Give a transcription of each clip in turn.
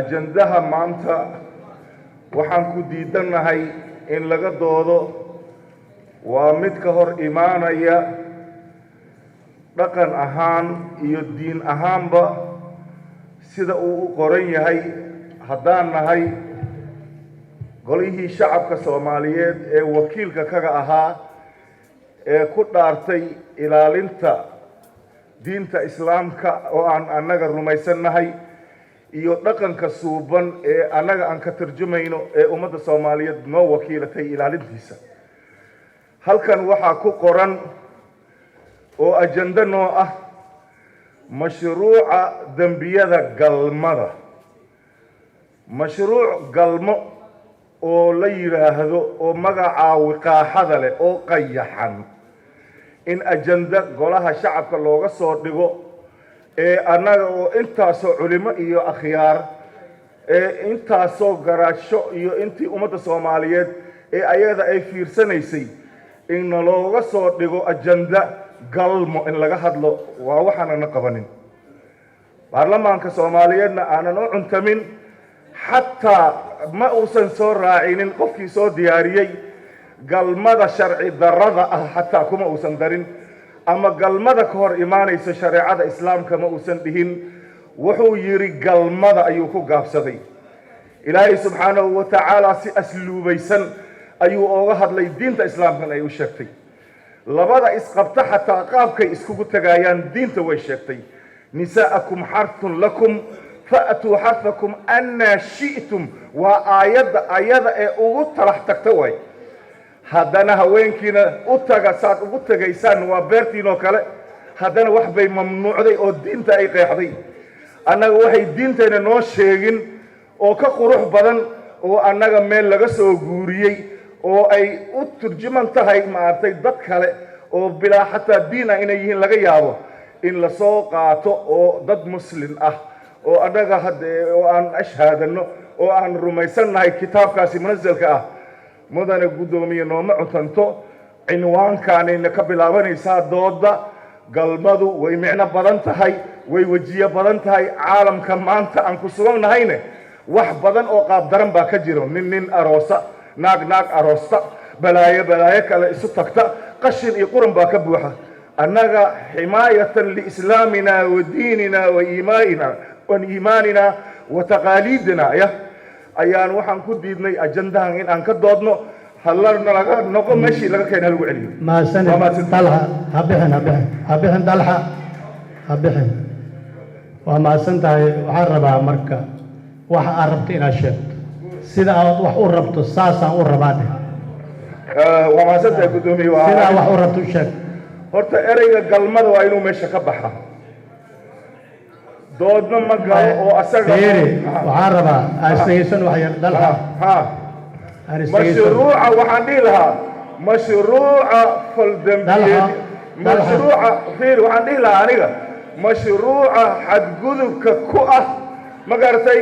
ajandaha maanta waxaan ku diidanahay in laga doodo waa mid ka hor imaanaya dhaqan ahaan iyo diin ahaanba sida uu u qoran yahay haddaan nahay golihii shacabka Soomaaliyeed ee wakiilka kaga ahaa ee ku dhaartay ilaalinta diinta Islaamka oo aan annaga rumaysanahay iyo dhaqanka suuban ee annaga aan ka tarjumayno ee ummadda Soomaaliyeed noo wakiilatay ilaalintiisa halkan waxaa ku qoran oo ajanda noo ah mashruuca dambiyada galmada mashruuc galmo oo la yiraahdo oo magaca wiqaaxada leh oo qayaxan in ajanda golaha shacabka looga soo dhigo ee annaga oo intaasoo culimo iyo akhyaar ee intaasoo garaasho iyo intii ummadda Soomaaliyeed ee ayada ay fiirsanaysay in looga soo dhigo ajanda galmo in laga hadlo waa waxaan qabanin baarlamaanka Soomaaliyeedna aanan u cuntamin xataa ma uusan soo raacinin qofkii soo diyaariyay galmada sharci darrada ah xataa kuma uusan darin ama galmada ka hor imaanaysa shareecada Islaamka ma uusan dhihin wuxuu yiri galmada ayuu ku gaabsaday Ilaahay subhanahu wa ta'ala si asluubaysan ayuu uga hadlay diinta Islaamka ay u sheegtay labada isqabta xataa qaabkay iskugu tagayaan diinta way sheegtay nisaakum harthun lakum fa'tu harthakum anna shi'tum wa ayada ee ugu talax tagta way haddana haweenkiina u taga saad ugu tagaysaan waa beertiinoo kale haddana wax bay mamnuucday oo diinta ay qeexday annaga waxay diinteena noo sheegin oo ka qurux badan oo annaga meel laga soo guuriyay oo ay u turjuman tahay maartay dad kale oo bilaa xataa diina inay yihiin laga yaabo in la soo qaato oo dad muslim ah oo annaga hadee oo aan ashhaadano oo aan rumaysanahay kitaabkaasi munazalka ah mudane gudoomiye nooma cuntanto cinwaankaanayna ka bilaabanaysaa dooda galmadu way micno badan tahay way wajiyo badan tahay caalamka maanta aan ku sugannahayne wax badan oo qaab daran baa ka jiro nin aroosa naag aroosta balaayo kale isu tagta qashin iyo quran baa ka buuxa annaga himaayatan liislaamina wa diinina wa iimaanina wa taqaalidina ayaan waxaan ku diidnay ajandahan in aan ka doodno hallarna laga noqo meeshii laga keenay lagu celiyo ما سنة طلحة هبحن طلحة هبحن وما سنت وحربها مركة وحربت إلى شد سيدا وحربت الساسة ورباده وما سنت قدومي سيدا وحربت الشد horta ereyga galmada waa inuu meesha ka baxa doodna ma galo oo asaga وحربها أستيسن وحير طلحة مشروع waxaan dhihi lahaa mashruuca faldambiyeed mashruuca fiir waxaan dhihi lahaa aniga mashruuca xadgudubka ku ah ma garatay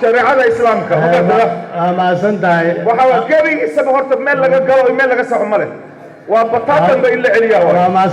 shareecada Islaamka ما سنتاي waxa gabi isaga horta meel laga galo meel laga saxo male waa bataatan ba illa celiyaa